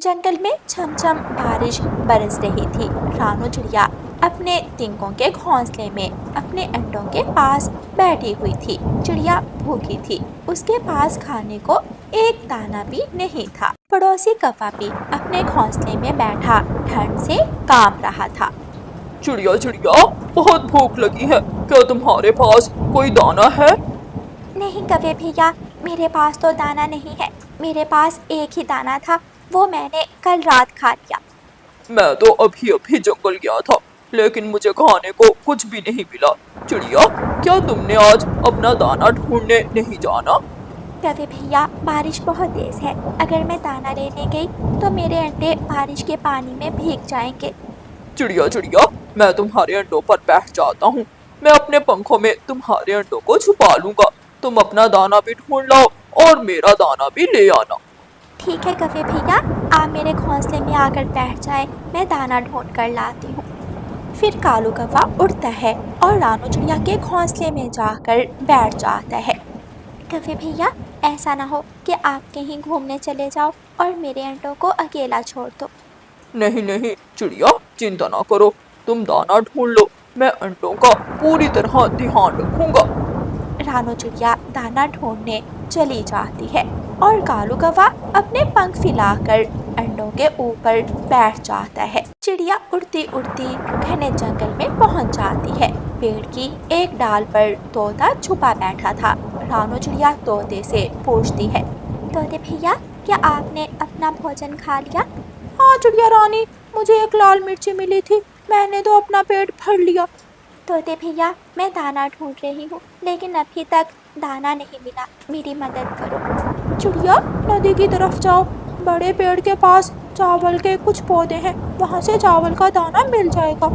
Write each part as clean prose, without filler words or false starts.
जंगल में छमछम बारिश बरस रही थी। रानू चिड़िया अपने तिनकों के घोंसले में अपने अंडों के पास बैठी हुई थी। चिड़िया भूखी थी, उसके पास खाने को एक दाना भी नहीं था। पड़ोसी कौवा भी अपने घोंसले में बैठा ठंड से काम रहा था। चिड़िया चिड़िया, बहुत भूख लगी है। क्या तुम्हारे पास कोई दाना है? नहीं कौवे भैया, मेरे पास तो दाना नहीं है। मेरे पास एक ही दाना था, वो मैंने कल रात खा लिया। मैं तो अभी अभी जंगल गया था, लेकिन मुझे खाने को कुछ भी नहीं मिला। चिड़िया, क्या तुमने आज अपना दाना ढूंढने नहीं जाना? कौवे भैया, बारिश बहुत तेज है। अगर मैं दाना लेने गई तो मेरे अंडे बारिश के पानी में भीग जाएंगे। चिड़िया चिड़िया, मैं तुम्हारे अंडों पर बैठ जाता हूँ। मैं अपने पंखों में तुम्हारे अंडों को छुपा लूंगा। तुम अपना दाना भी ढूंढ लाओ और मेरा दाना भी ले आना। ठीक है कौवे भैया, आप मेरे घोंसले में आकर बैठ जाए, मैं दाना ढूंढ कर लाती हूँ। फिर कालू कौवा उड़ता है और रानू चिड़िया के घोंसले में जाकर बैठ जाता है। कौवे भैया, ऐसा ना हो कि आप कहीं घूमने चले जाओ और मेरे अंडों को अकेला छोड़ दो। नहीं नहीं चिड़िया, चिंता ना करो। तुम दाना ढूंढ लो, मैं अंडों का पूरी तरह ध्यान रखूंगा। रानू चिड़िया दाना ढूंढने चली जाती है और कालू कौवा अपने पंख फैलाकर अंडों के ऊपर बैठ जाता है। चिड़िया उड़ती उड़ती घने जंगल में पहुंच जाती है। पेड़ की एक डाल पर तोता छुपा बैठा था। रानू चिड़िया तोते से पूछती है, तोते भैया, क्या आपने अपना भोजन खा लिया? हाँ चिड़िया रानी, मुझे एक लाल मिर्ची मिली थी, मैंने तो अपना पेट भर लिया। तोते भैया, मैं दाना ढूंढ रही हूँ, लेकिन अभी तक दाना नहीं मिला, मेरी मदद करो। चिड़िया, नदी की तरफ जाओ, बड़े पेड़ के पास चावल के कुछ पौधे हैं, वहाँ से चावल का दाना मिल जाएगा।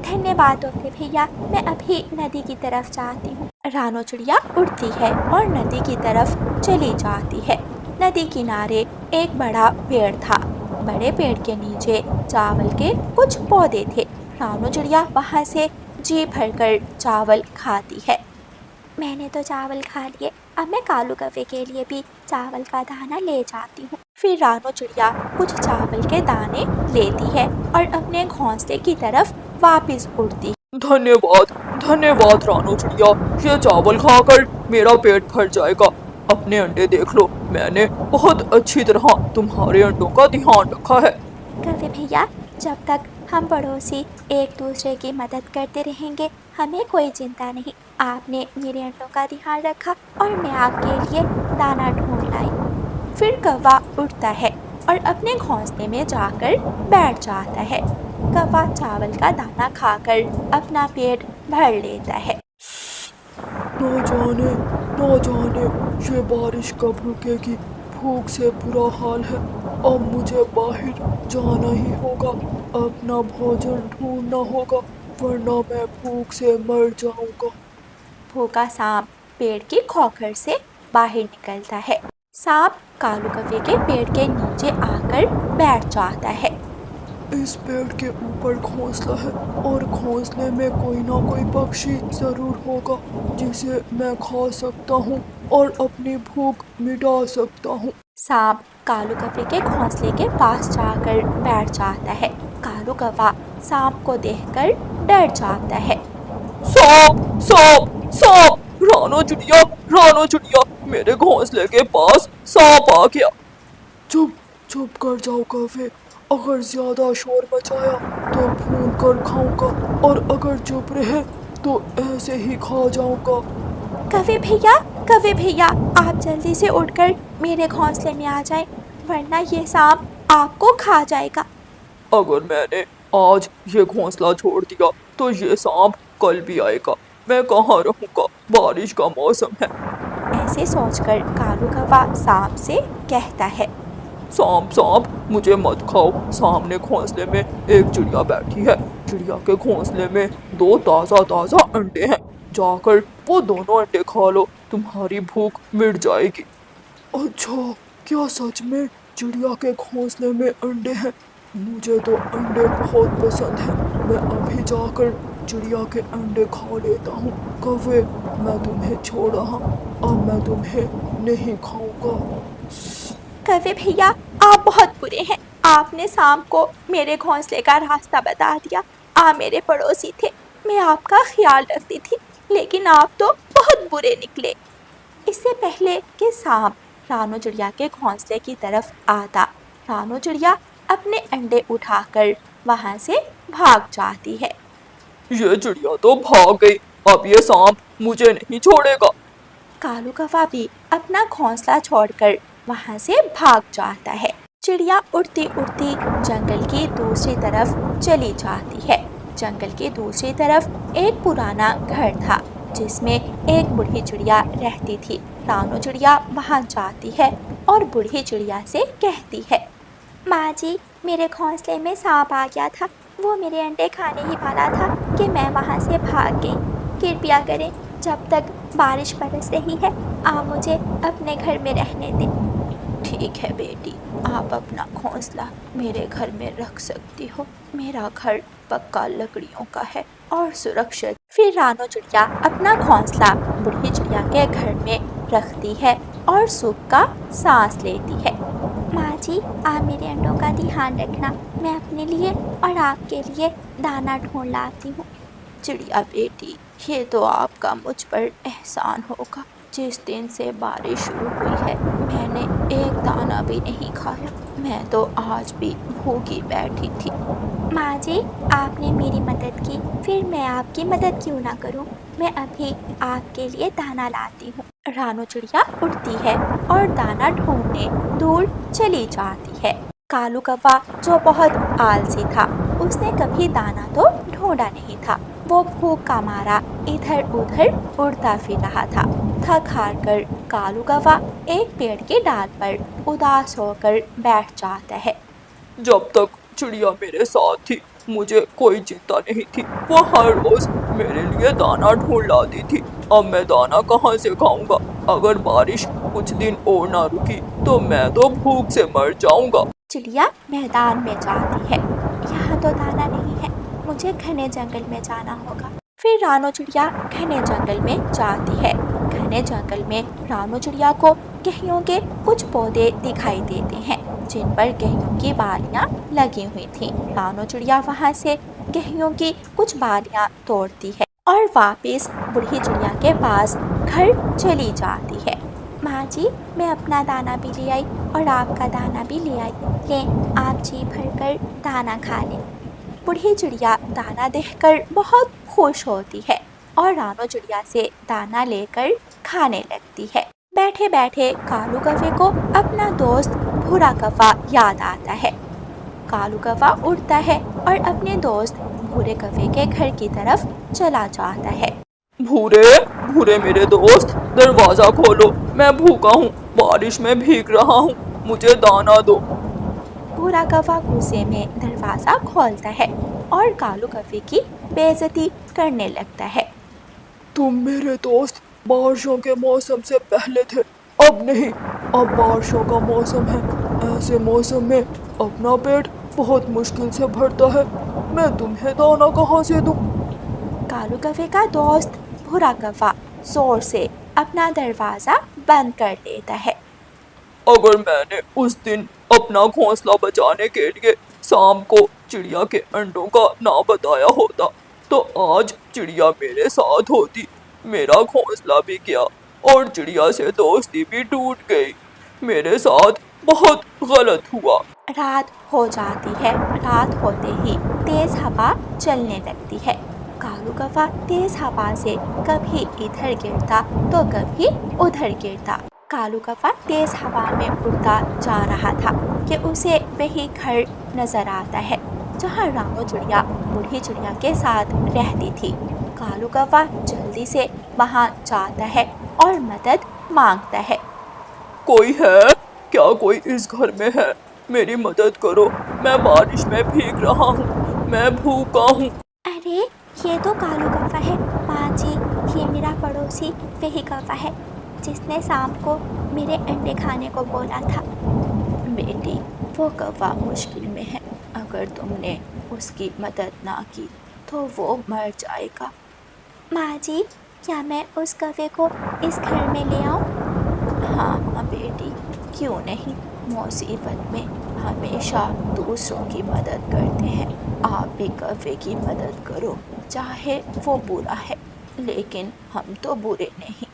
धन्यवाद तोते भैया, मैं अभी नदी की तरफ जाती हूँ। रानू चिड़िया उड़ती है और नदी की तरफ चली जाती है। नदी किनारे एक बड़ा पेड़ था। बड़े पेड़ के नीचे चावल के कुछ पौधे थे। रानू चिड़िया वहाँ से जी भरकर चावल खाती है। मैंने तो चावल खा लिए, अब मैं कालू कौवे के लिए भी चावल का दाना ले जाती हूँ। फिर रानू चिड़िया कुछ चावल के दाने लेती है और अपने घोंसले की तरफ वापस उड़ती। धन्यवाद धन्यवाद रानू चिड़िया, ये चावल खाकर मेरा पेट भर जाएगा। अपने अंडे देख लो, मैंने बहुत अच्छी तरह तुम्हारे अंडों का ध्यान रखा है। कौवे भैया, जब तक हम पड़ोसी एक दूसरे की मदद करते रहेंगे, हमें कोई चिंता नहीं। आपने मेरे अंडों का ध्यान रखा और मैं आपके लिए दाना ढूंढ लाई। फिर कौवा उड़ता है और अपने घोंसले में जाकर बैठ जाता है। कौवा चावल का दाना खाकर अपना पेट भर लेता है। ना जाने ये बारिश कब रुकेगी। भूख से बुरा हाल है। अब मुझे बाहर जाना ही होगा, अपना भोजन ढूंढना होगा, वरना मैं भूख से मर जाऊंगा। भूखा सांप पेड़ की खोखर से बाहर निकलता है। सांप कालू कौवे के पेड़ के नीचे आकर बैठ जाता है। इस पेड़ के ऊपर घोंसला है और घोंसले में कोई ना कोई पक्षी जरूर होगा जिसे मैं खा सकता हूँ और अपनी भूख मिटा सकता हूँ। सांप कालू कौवे के घोंसले के पास जाकर बैठ जाता है। कालू कौवा सांप को देखकर डर जाता है। सांप सांप सांप, रानो चिड़िया, मेरे घोंसले के पास सांप आ गया। चुप चुप कर जाओ कौवे, अगर ज्यादा शोर मचाया तो भून कर खाऊंगा और अगर चुप रहे तो ऐसे ही खा जाऊंगा। कौवे भैया, आप जल्दी से उठकर मेरे घोंसले में आ जाएं, वरना ये सांप आपको खा जाएगा। अगर मैंने आज ये घोंसला छोड़ दिया तो ये सांप कल भी आएगा। मैं कहाँ रहूँगा, बारिश का मौसम है। ऐसे सोचकर कालू कौवा सांप से कहता है, सांप मुझे मत खाओ। सामने घोंसले में एक चिड़िया बैठी है। चिड़िया के घोंसले में 2 ताज़ा अंडे हैं। जाकर वो दोनों अंडे खा लो, तुम्हारी भूख मिट जाएगी। अच्छा, क्या सच में चिड़िया के घोंसले में अंडे हैं? मुझे तो अंडे बहुत पसंद हैं। मैं अभी जाकर चिड़िया के अंडे खा लेता हूँ। कौवे, मैं तुम्हें छोड़ रहा, अब मैं तुम्हें नहीं खाऊंगा। कौवे भैया, आप बहुत बुरे हैं। आपने सांप को मेरे घोंसले का रास्ता बता दिया। आप मेरे पड़ोसी थे, मैं आपका ख्याल रखती थी, लेकिन आप तो बहुत बुरे निकले। इससे पहले कि सांप रानू चिड़िया के घोंसले की तरफ आता, रानू चिड़िया अपने अंडे उठाकर वहां से भाग जाती है। ये चिड़िया तो भाग गई, अब ये सांप मुझे नहीं छोड़ेगा। कालू कौवा भी अपना घोंसला छोड़कर वहां से भाग जाता है। चिड़िया उड़ती उड़ती जंगल की दूसरी तरफ चली जाती है। जंगल की दूसरी तरफ एक पुराना घर था जिसमें एक बूढ़ी चिड़िया रहती थी। रानू चिड़िया वहां जाती है और बूढ़ी चिड़िया से कहती है, माँ जी, मेरे घोंसले में सांप आ गया था। वो मेरे अंडे खाने ही वाला था कि मैं वहाँ से भाग गई। कृपया करें, जब तक बारिश बरस रही है आप मुझे अपने घर में रहने दें। ठीक है बेटी, आप अपना घोंसला मेरे घर में रख सकती हो। मेरा घर पक्का लकड़ियों का है और सुरक्षित। फिर रानू चिड़िया अपना घोंसला बूढ़ी चिड़िया के घर में रखती है और सुख का सांस लेती है। माँ जी, आप मेरे अंडों का ध्यान रखना। मैं अपने लिए और आपके लिए दाना ढूंढ लाती हूँ। चिड़िया बेटी, ये तो आपका मुझ पर एहसान होगा। जिस दिन से बारिश शुरू हुई है मैंने एक दाना भी नहीं खाया। मैं तो आज भी भूखी बैठी थी। माँ जी, आपने मेरी मदद की, फिर मैं आपकी मदद क्यों ना करूँ। मैं अभी आपके लिए दाना लाती हूँ। रानू चिड़िया उड़ती है और दाना ढूंढने दूर चली जाती है। कालू कौवा जो बहुत आलसी था, उसने कभी दाना तो ढूंढा नहीं था। वो भूख का मारा इधर उधर उड़ता फिर रहा था। थक हार कर कालू कौवा एक पेड़ की डाल पर उदास होकर बैठ जाता है। जब तक चिड़िया मेरे साथ थी मुझे कोई चिंता नहीं थी। वो हर रोज मेरे लिए दाना ढूंढ लाती थी। अब मैं दाना कहाँ से खाऊंगा? अगर बारिश कुछ दिन और ना रुकी तो मैं तो भूख से मर जाऊंगा। चिड़िया मैदान में जाती है। यहाँ तो दाना नहीं है, मुझे घने जंगल में जाना होगा। फिर रानू चिड़िया घने जंगल में जाती है। घने जंगल में रानू चिड़िया को गेहूं के कुछ पौधे दिखाई देते हैं जिन पर गेहूं की बालियां लगी हुई थी। रानू चिड़िया वहां से गेहूं की कुछ बालियां तोड़ती है और वापस बूढ़ी चिड़िया के पास घर चली जाती है। माँ जी, मैं अपना दाना भी ले आई और आपका दाना भी ले आई। ले, आप जी भरकर दाना खा लें। बूढ़ी चिड़िया दाना देखकर बहुत खुश होती है और रानू चिड़िया से दाना लेकर खाने लगती है। बैठे बैठे कालू कौवे को अपना दोस्त भूरा कौवा याद आता है। कालू कौवा उड़ता है और अपने दोस्त भूरे कौवे के घर की तरफ चला जाता है। भूरे भूरे मेरे दोस्त, दरवाजा खोलो, मैं भूखा हूँ, बारिश में भीग रहा हूँ, मुझे दाना दो। भूरा कौवा गुस्से में दरवाजा खोलता है और कालू कौवे की बेइज्जती करने लगता है। तुम मेरे दोस्त बारिशों के मौसम से पहले थे, अब नहीं। अब बारिशों का मौसम है। ऐसे मौसम में अपना पेट बहुत मुश्किल से भरता है। मैं तुम्हें दाना कहाँ से दूँ? कालू कौवे का दोस्त भूरा कौवा जोर से अपना दरवाजा बंद कर देता है। अगर मैंने उस दिन अपना घोंसला बचाने के लिए सांप को चिड़िया के अंडों का ना बताया होता तो आज चिड़िया मेरे साथ होती। मेरा घोंसला भी गया और चिड़िया से दोस्ती भी टूट गई। मेरे साथ बहुत गलत हुआ। रात हो जाती है। रात होते ही तेज हवा चलने लगती है। कालू कौवा तेज हवा से कभी इधर गिरता तो कभी उधर गिरता। कालू कौवा तेज हवा में उड़ता जा रहा था कि उसे वही घर नजर आता है जहाँ रानू चिड़िया बूढ़ी चिड़िया के साथ रहती थी। कालू कौवा जल्दी से वहाँ जाता है और मदद मांगता है। कोई है क्या? कोई इस घर में है? मेरी मदद करो, मैं बारिश में भीग रहा हूँ, मैं भूखा हूँ। अरे, ये तो कालू कौवा है। माँ जी, ये मेरा पड़ोसी वही कौवा है जिसने सांप को मेरे अंडे खाने को बोला था। बेटी, वो कौवा मुश्किल में है। अगर तुमने उसकी मदद ना की तो वो मर जाएगा। माँ जी, क्या मैं उस कौवे को इस घर में ले आऊँ? हाँ हाँ बेटी, क्यों नहीं, मुसीबत में हमेशा दूसरों की मदद करते हैं। आप भी कौवे की मदद करो, चाहे वो बुरा है, लेकिन हम तो बुरे नहीं।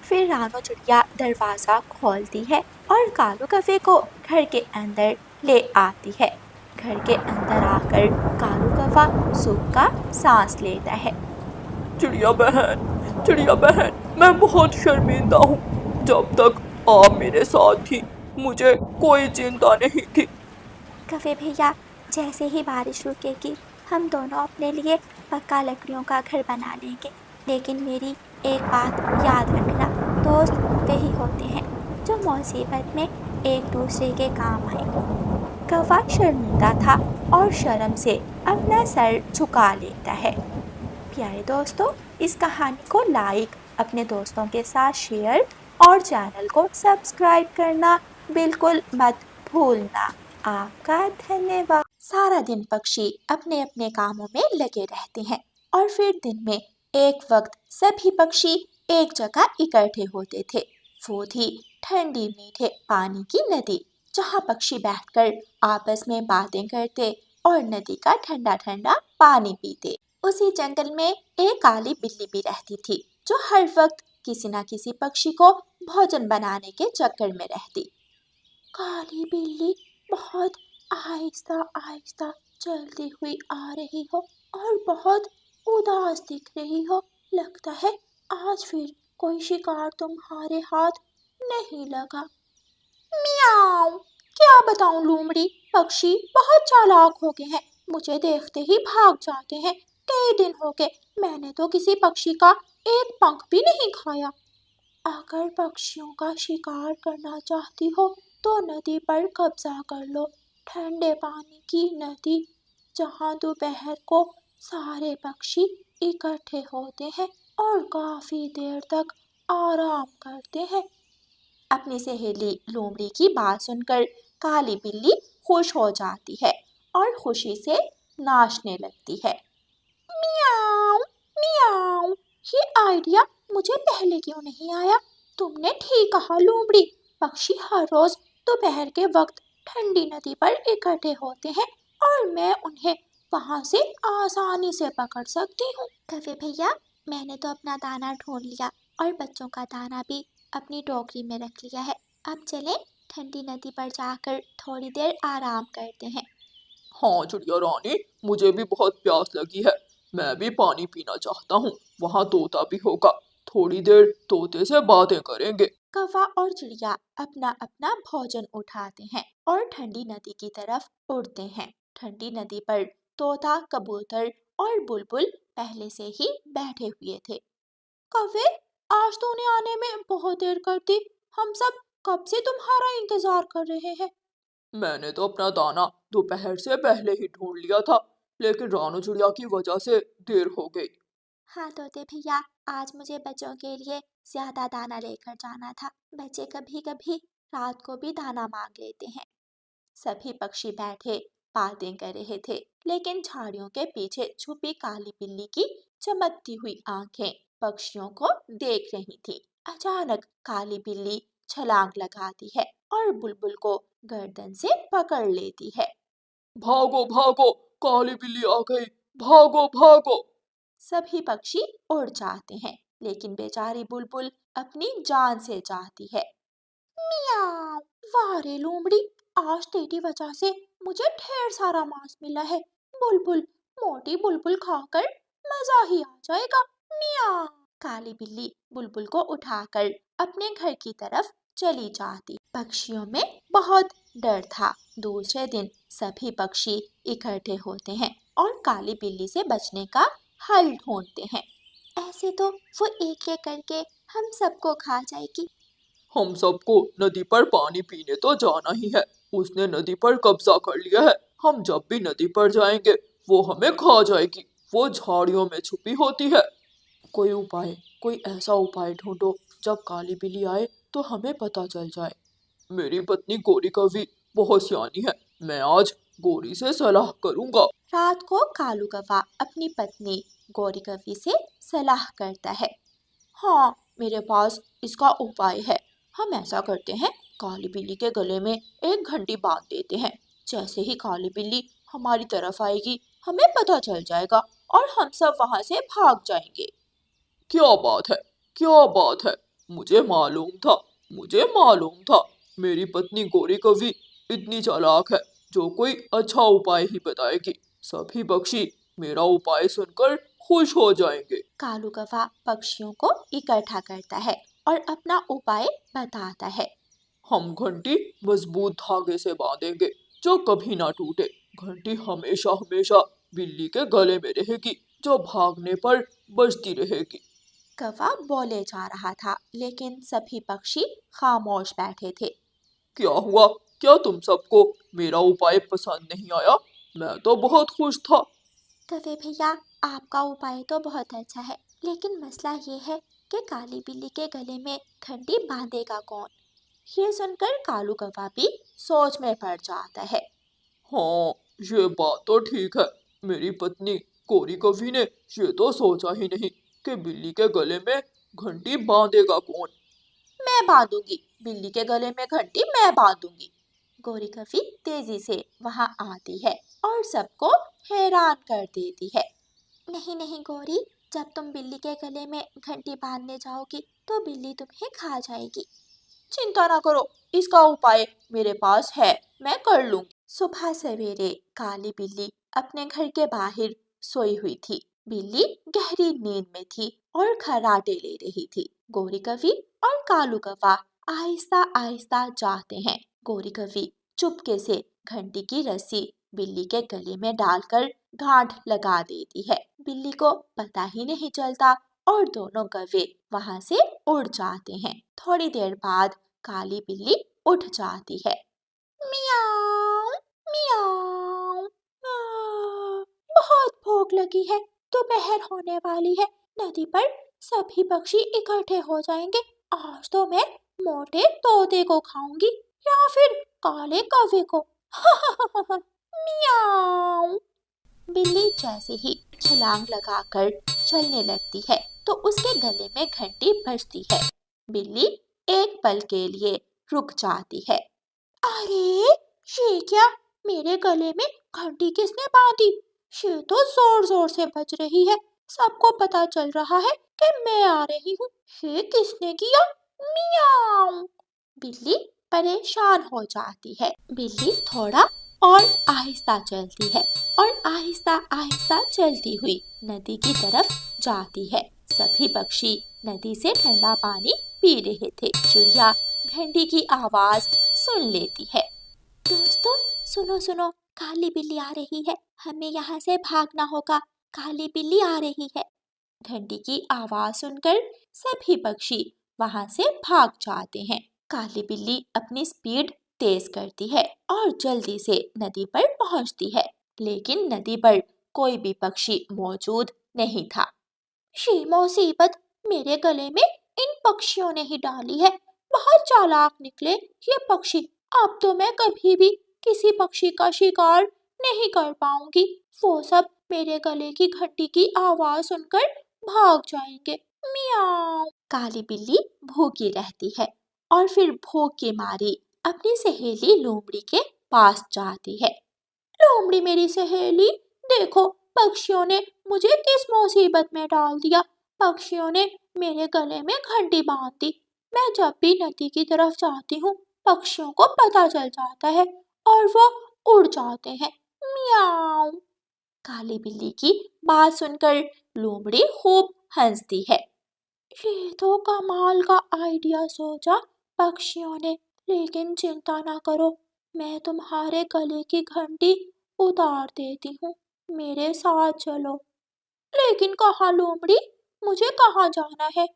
फिर रानो चिड़िया दरवाज़ा खोलती है और कालू कौवे को घर के अंदर ले आती है। घर के अंदर आकर कालू कौवा सुख का सांस लेता है। चिड़िया बहन, मैं बहुत शर्मिंदा हूँ। जब तक आप मेरे साथ थी मुझे कोई चिंता नहीं थी। कौवे भैया, जैसे ही बारिश रुकेगी हम दोनों अपने लिए पक्का लकड़ियों का घर बना लेंगे। लेकिन मेरी एक बात याद रखना, दोस्त वही होते हैं जो मुसीबत में एक दूसरे के काम आए। कौवा शर्मिंदा था और शर्म से अपना सर झुका लेता है। प्यारे दोस्तों, इस कहानी को लाइक, अपने दोस्तों के साथ शेयर और चैनल को सब्सक्राइब करना बिल्कुल मत भूलना। आपका धन्यवाद। सारा दिन पक्षी अपने अपने कामों में लगे रहते हैं और फिर दिन में एक वक्त सभी पक्षी एक जगह इकट्ठे होते थे। वो थी ठंडी मीठे पानी की नदी, जहाँ पक्षी बैठकर आपस में बातें करते और नदी का ठंडा ठंडा पानी पीते। उसी जंगल में एक काली बिल्ली भी रहती थी, जो हर वक्त किसी न किसी पक्षी को भोजन बनाने के चक्कर में रहती। काली बिल्ली, बहुत आहिस्ता आहिस्ता चलती हुई आ रही हो और बहुत उदास दिख रही हो। लगता है आज फिर कोई शिकार तुम्हारे हाथ नहीं लगा। मियाऊ, क्या बताऊं लोमड़ी, पक्षी बहुत चालाक हो गए हैं। मुझे देखते ही भाग जाते हैं। कई दिन हो गए मैंने तो किसी पक्षी का एक पंख भी नहीं खाया। अगर पक्षियों का शिकार करना चाहती हो तो नदी पर कब्जा कर लो। ठंडे पानी की नदी, जहाँ दोपहर को सारे पक्षी इकट्ठे होते हैं और काफी देर तक आराम करते हैं। अपनी सहेली लोमड़ी की बात सुनकर काली बिल्ली खुश हो जाती है और खुशी से नाचने लगती है। मियाऊ मियाऊ, ये आइडिया मुझे पहले क्यों नहीं आया? तुमने ठीक कहा लोमड़ी, पक्षी हर रोज दोपहर के वक्त ठंडी नदी पर इकट्ठे होते हैं और मैं उन्हें वहां से आसानी से पकड़ सकती हूँ। कौवे भैया, मैंने तो अपना दाना ढूंढ लिया और बच्चों का दाना भी अपनी टोकरी में रख लिया है। अब चलें, ठंडी नदी पर जाकर थोड़ी देर आराम करते हैं। हाँ चिड़िया रानी, मुझे भी बहुत प्यास लगी है। मैं भी पानी पीना चाहता हूँ। वहाँ तोता भी होगा, थोड़ी देर तोते से बातें करेंगे। कौवा और चिड़िया अपना अपना भोजन उठाते हैं और ठंडी नदी की तरफ उड़ते हैं। ठंडी नदी पर तोता, कबूतर और बुलबुल पहले से ही बैठे हुए थे। कौवे, आज तूने आने में बहुत देर कर दी। हम सब कब से तुम्हारा इंतजार कर रहे हैं। मैंने तो अपना दाना दोपहर से पहले ही ढूंढ लिया था, लेकिन रानू चिड़िया की वजह से देर हो गई। हाँ तोते भैया, आज मुझे बच्चों के लिए ज्यादा दाना लेकर जाना था। बच्चे कभी कभी रात को भी दाना मांग लेते हैं। सभी पक्षी बैठे बातें कर रहे थे, लेकिन झाड़ियों के पीछे छुपी काली बिल्ली की चमकती हुई आंखें पक्षियों को देख रही थी। अचानक काली बिल्ली छलांग लगाती है और बुलबुल को गर्दन से पकड़ लेती है। भागो भागो, काली बिल्ली आ गई, भागो भागो। सभी पक्षी उड़ जाते हैं, लेकिन बेचारी बुलबुल अपनी जान से चाहती है। मियाऊ, वाह रे लोमड़ी, आज तेरी वजह से मुझे ढेर सारा मांस मिला है। बुलबुल, मोटी बुलबुल खाकर मजा ही आ जाएगा। मियाऊ। काली बिल्ली बुलबुल को उठाकर अपने घर की तरफ चली जाती। पक्षियों में बहुत डर था। दूसरे दिन सभी पक्षी इकट्ठे होते हैं और काली बिल्ली से बचने का हल ढूंढते हैं। ऐसे तो वो एक एक करके हम सबको खा जाएगी। हम सबको नदी पर पानी पीने तो जाना ही है। उसने नदी पर कब्जा कर लिया है। हम जब भी नदी पर जाएंगे वो हमें खा जाएगी। वो झाड़ियों में छुपी होती है। कोई उपाय, कोई ऐसा उपाय ढूंढो जब काली बिल्ली आए तो हमें पता चल जाए। मेरी पत्नी गोरी कौवी बहुत सियानी है, मैं आज गोरी से सलाह करूंगा। रात को कालू कौवा अपनी पत्नी गौरी कौवी से सलाह करता है। हाँ, मेरे पास इसका उपाय है। हम ऐसा करते हैं, काली बिल्ली के गले में एक घंटी बांध देते हैं। जैसे ही काली बिल्ली हमारी तरफ आएगी हमें पता चल जाएगा और हम सब वहां से भाग जाएंगे। क्या बात है, क्या बात है। मुझे मालूम था मेरी पत्नी गौरी कवि इतनी चालाक है जो कोई अच्छा उपाय ही बताएगी। सभी पक्षी मेरा उपाय सुनकर खुश हो जाएंगे। कालू कौवा पक्षियों को इकट्ठा करता है और अपना उपाय बताता है। हम घंटी मजबूत धागे से बांधेंगे जो कभी ना टूटे। घंटी हमेशा हमेशा बिल्ली के गले में रहेगी जो भागने पर बजती रहेगी। कौवा बोले जा रहा था लेकिन सभी पक्षी खामोश बैठे थे। क्या हुआ? क्या तुम सबको मेरा उपाय पसंद नहीं आया? मैं तो बहुत खुश था। कौवे भैया, आपका उपाय तो बहुत अच्छा है लेकिन मसला ये है कि काली बिल्ली के गले में घंटी बांधेगा कौन। ये सुनकर कालू कौवा भी सोच में पड़ जाता है। हाँ, ये बात तो ठीक है। मेरी पत्नी कोरी कवि ने ये तो सोचा ही नहीं कि बिल्ली के गले में घंटी बांधेगा कौन। मैं बांधूंगी, बिल्ली के गले में घंटी मैं बांधूंगी। गोरी कवि तेजी से वहां आती है और सबको हैरान कर देती है। नहीं नहीं गोरी, जब तुम बिल्ली के गले में घंटी बांधने जाओगी तो बिल्ली तुम्हें खा जाएगी। चिंता ना करो, इसका उपाय मेरे पास है, मैं कर लूंगी। सुबह सवेरे काली बिल्ली अपने घर के बाहर सोई हुई थी। बिल्ली गहरी नींद में थी और खर्राटे ले रही थी। गोरी कवि और कालू कौवा आहिस्ता आहिस्ता जाते हैं। गोरी कवि चुपके से घंटी की रस्सी बिल्ली के गले में डालकर गांठ लगा देती है। बिल्ली को पता ही नहीं चलता और दोनों कौवे वहां से उड़ जाते हैं। थोड़ी देर बाद काली बिल्ली उठ जाती है। मियाओ, मियाओ। बहुत भूख लगी है, दोपहर होने वाली है। नदी पर सभी पक्षी इकट्ठे हो जाएंगे। आज तो मैं मोटे तोते को खाऊंगी या फिर काले कौवे को। मियाओ। बिल्ली जैसे ही छलांग लगाकर चलने लगती है तो उसके गले में घंटी बजती है। बिल्ली एक पल के लिए रुक जाती है। अरे, ये क्या? मेरे गले में घंटी किसने बांधी? ये तो जोर जोर से बज रही है। सबको पता चल रहा है कि मैं आ रही हूँ। ये किसने किया? मियाऊं। बिल्ली परेशान हो जाती है। बिल्ली थोड़ा और आहिस्ता चलती है और आहिस्ता आहिस्ता चलती हुई नदी की तरफ जाती है। सभी पक्षी नदी से ठंडा पानी पी रहे थे। चिड़िया घंटी की आवाज सुन लेती है। दोस्तों, सुनो सुनो, काली बिल्ली आ रही है, हमें यहाँ से भागना होगा। काली बिल्ली आ रही है। घंटी की आवाज सुनकर सभी पक्षी वहां से भाग जाते हैं। काली बिल्ली अपनी स्पीड तेज करती है और जल्दी से नदी पर पहुंचती है, लेकिन नदी पर कोई भी पक्षी मौजूद नहीं था। ये मुसीबत मेरे गले में इन पक्षियों ने ही डाली है। बहुत चालाक निकले ये पक्षी। अब तो मैं कभी भी किसी पक्षी का शिकार नहीं कर पाऊंगी। वो सब मेरे गले की घंटी की आवाज सुनकर भाग जाएंगे। मियाओ। काली बिल्ली भूखी रहती है और फिर भूख की मारी अपनी सहेली लोमड़ी के पास जाती है। लोमड़ी मेरी सहेली, देखो पक्षियों ने मुझे किस मुसीबत में डाल दिया। पक्षियों ने मेरे गले में घंटी बांध दी। मैं जब भी नदी की तरफ जाती हूँ पक्षियों को पता चल जाता है और वो उड़ जाते हैं। मियाओ। काली बिल्ली की बात सुनकर लोमड़ी खूब हंसती है। ये तो कमाल का आइडिया सोचा पक्षियों ने, लेकिन चिंता ना करो, मैं तुम्हारे गले की घंटी उतार देती हूँ। मेरे साथ चलो। लेकिन कहाँ लोमड़ी? मुझे कहाँ जाना है?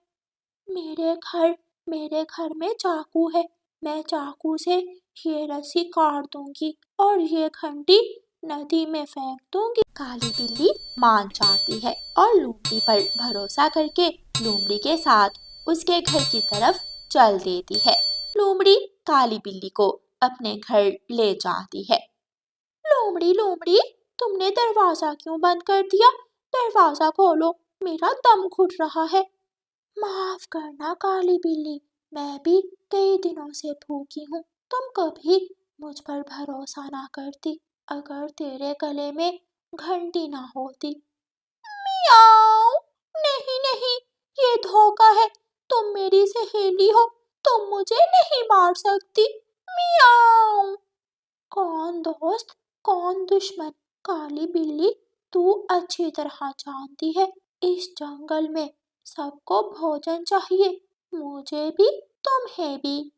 मेरे घर मेरे घर में चाकू है। मैं चाकू से ये रस्सी काट दूंगी और ये घंटी नदी में फेंक दूंगी। काली बिल्ली मान जाती है और लोमड़ी पर भरोसा करके लोमड़ी के साथ उसके घर की तरफ चल देती है। लोमड़ी काली बिल्ली को अपने घर ले जाती है। लोमड़ी लोमड़ी, तुमने दरवाजा क्यों बंद कर दिया? दरवाजा खोलो, मेरा दम घुट रहा है। माफ करना काली बिल्ली, मैं भी कई दिनों से भूखी हूँ। तुम कभी मुझ पर भरोसा ना करती अगर तेरे गले में घंटी ना होती। मियाओ। नहीं नहीं, ये धोखा है। तुम मेरी सहेली हो, तुम मुझे नहीं मार सकती। मियाओ। कौन दोस्त कौन दुश्मन? काली बिल्ली, तू अच्छी तरह जानती है इस जंगल में सबको भोजन चाहिए, मुझे भी तुम्हें भी।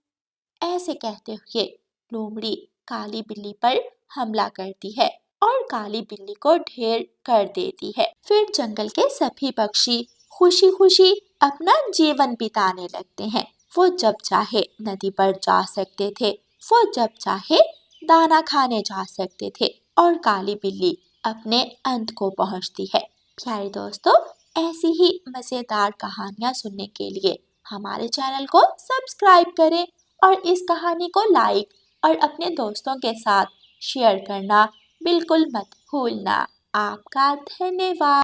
ऐसे कहते हुए लोमड़ी काली बिल्ली पर हमला करती है और काली बिल्ली को ढेर कर देती है। फिर जंगल के सभी पक्षी खुशी खुशी अपना जीवन बिताने लगते हैं। वो जब चाहे नदी पर जा सकते थे, वो जब चाहे दाना खाने जा सकते थे और काली बिल्ली अपने अंत को पहुंचती है। प्यारे दोस्तों, ऐसी ही मज़ेदार कहानियाँ सुनने के लिए हमारे चैनल को सब्सक्राइब करें और इस कहानी को लाइक और अपने दोस्तों के साथ शेयर करना बिल्कुल मत भूलना। आपका धन्यवाद।